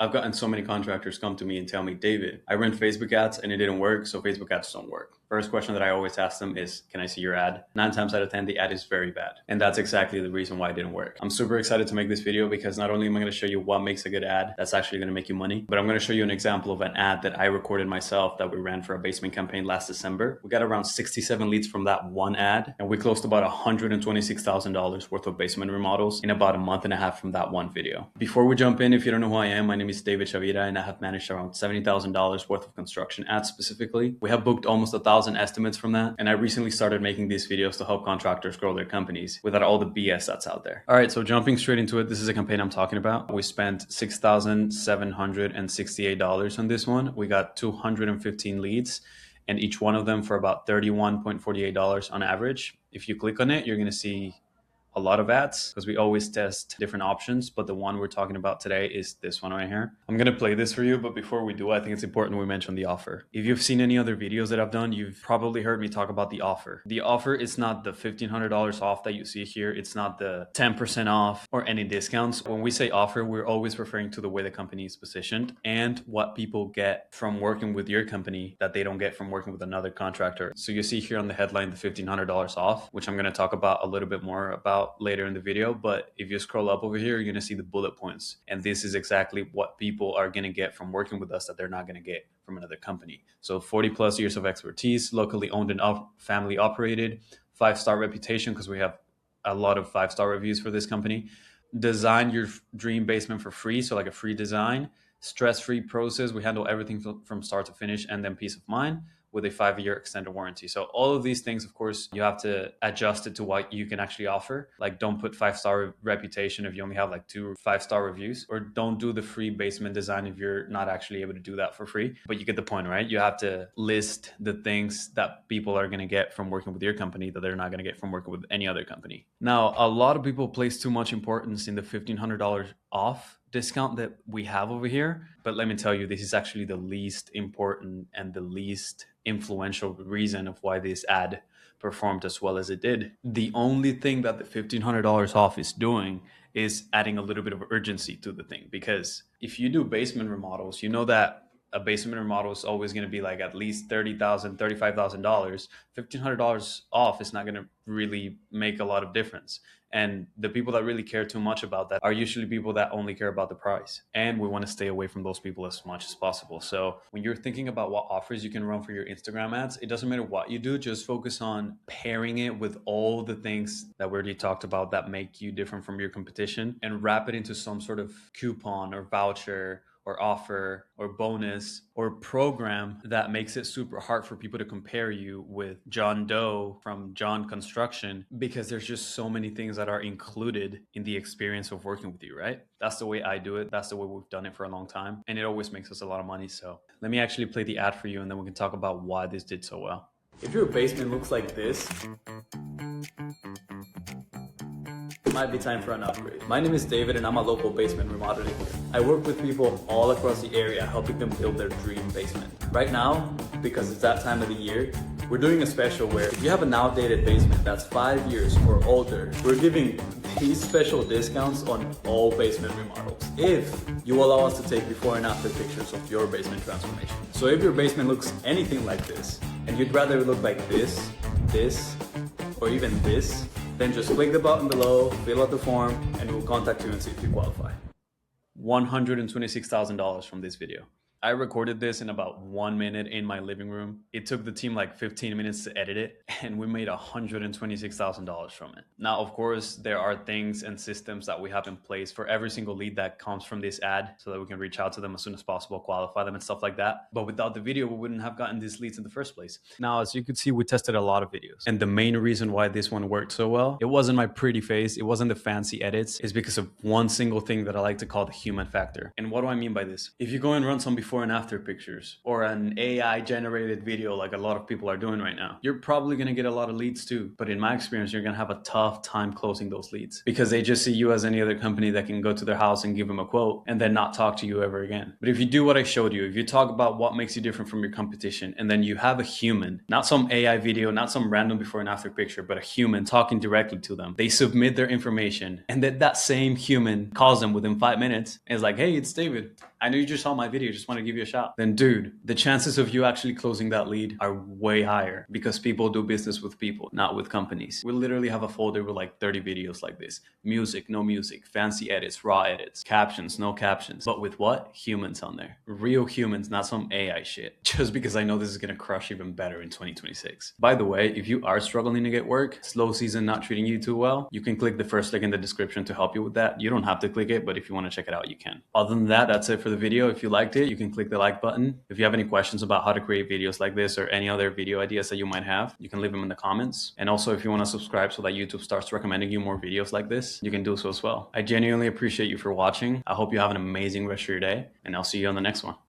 I've gotten so many contractors come to me and tell me, David, I ran Facebook ads and it didn't work, so Facebook ads don't work. First question that I always ask them is, can I see your ad? 9 times out of 10, the ad is very bad. And that's exactly the reason why it didn't work. I'm super excited to make this video because not only am I going to show you what makes a good ad that's actually going to make you money, but I'm going to show you an example of an ad that I recorded myself that we ran for a basement campaign last December. We got around 67 leads from that one ad, and we closed about $126,000 worth of basement remodels in about a month and a half from that one video. Before we jump in, if you don't know who I am, my name is David Chavira, and I have managed around $70,000 worth of construction ads specifically. We have booked almost 1,000 estimates from that, and I recently started making these videos to help contractors grow their companies without all the BS that's out there. All right, so jumping straight into it, this is a campaign I'm talking about. We spent $6,768 on this one. We got 215 leads, and each one of them for about $31.48 on average. If you click on it, you're going to see a lot of ads because we always test different options, but the one we're talking about today is this one right here. I'm going to play this for you, but before we do, I think it's important we mention the offer. If you've seen any other videos that I've done, you've probably heard me talk about the offer. The offer is not the $1,500 off that you see here. It's not the 10% off or any discounts. When we say offer, we're always referring to the way the company is positioned and what people get from working with your company that they don't get from working with another contractor. So you see here on the headline, the $1,500 off, which I'm going to talk about a little bit more about later in the video. But if you scroll up over here, you're going to see the bullet points. And this is exactly what people are going to get from working with us that they're not going to get from another company. So 40 plus years of expertise, locally owned and family operated, 5-star reputation because we have a lot of 5-star reviews for this company. Design your dream basement for free. So like a free design, stress-free process. We handle everything from start to finish, and then peace of mind with a 5-year extended warranty. So all of these things, of course, you have to adjust it to what you can actually offer. Like don't put 5-star reputation if you only have like 2 5-star reviews, or don't do the free basement design if you're not actually able to do that for free. But you get the point, right? You have to list the things that people are going to get from working with your company that they're not going to get from working with any other company. Now, a lot of people place too much importance in the $1,500 off discount that we have over here. But let me tell you, this is actually the least important and the least influential reason of why this ad performed as well as it did. The only thing that the $1,500 off is doing is adding a little bit of urgency to the thing. Because if you do basement remodels, you know that a basement remodel is always going to be like at least $30,000, $35,000. $1,500 off is not going to really make a lot of difference. And the people that really care too much about that are usually people that only care about the price. And we want to stay away from those people as much as possible. So when you're thinking about what offers you can run for your Instagram ads, it doesn't matter what you do, just focus on pairing it with all the things that we already talked about that make you different from your competition, and wrap it into some sort of coupon or voucher or offer or bonus or program that makes it super hard for people to compare you with John Doe from John Construction, because there's just so many things that are included in the experience of working with you, right? That's the way I do it. That's the way we've done it for a long time. And it always makes us a lot of money. So let me actually play the ad for you, and then we can talk about why this did so well. If your basement looks like this, it might be time for an upgrade. My name is David, and I'm a local basement remodeling. I work with people all across the area, helping them build their dream basement. Right now, because it's that time of the year, we're doing a special where if you have an outdated basement that's 5 years or older, we're giving these special discounts on all basement remodels if you allow us to take before and after pictures of your basement transformation. So if your basement looks anything like this, and you'd rather it look like this, or even this, then just click the button below, fill out the form, and we'll contact you and see if you qualify. $126,000 from this video. I recorded this in about 1 minute in my living room. It took the team like 15 minutes to edit it, and we made $126,000 from it. Now, of course, there are things and systems that we have in place for every single lead that comes from this ad so that we can reach out to them as soon as possible, qualify them and stuff like that. But without the video, we wouldn't have gotten these leads in the first place. Now, as you could see, we tested a lot of videos. And the main reason why this one worked so well, it wasn't my pretty face, it wasn't the fancy edits, it's because of one single thing that I like to call the human factor. And what do I mean by this? If you go and run some before and after pictures or an AI generated video like a lot of people are doing right now, you're probably going to get a lot of leads too. But in my experience, you're going to have a tough time closing those leads because they just see you as any other company that can go to their house and give them a quote and then not talk to you ever again. But if you do what I showed you, if you talk about what makes you different from your competition, and then you have a human, not some AI video, not some random before and after picture, but a human talking directly to them, they submit their information, and then that same human calls them within 5 minutes and is like, hey, it's David. I know you just saw my video, just want to give you a shout. Then dude, the chances of you actually closing that lead are way higher because people do business with people, not with companies. We literally have a folder with like 30 videos like this. Music, no music, fancy edits, raw edits, captions, no captions. But with what? Humans on there. Real humans, not some AI shit. Just because I know this is gonna crush even better in 2026. By the way, if you are struggling to get work, slow season not treating you too well, you can click the first link in the description to help you with that. You don't have to click it, but if you want to check it out, you can. Other than that, that's it for the video. If you liked it, you can click the like button. If you have any questions about how to create videos like this or any other video ideas that you might have, you can leave them in the comments. And also, if you want to subscribe so that YouTube starts recommending you more videos like this, you can do so as well. I genuinely appreciate you for watching. I hope you have an amazing rest of your day, and I'll see you on the next one.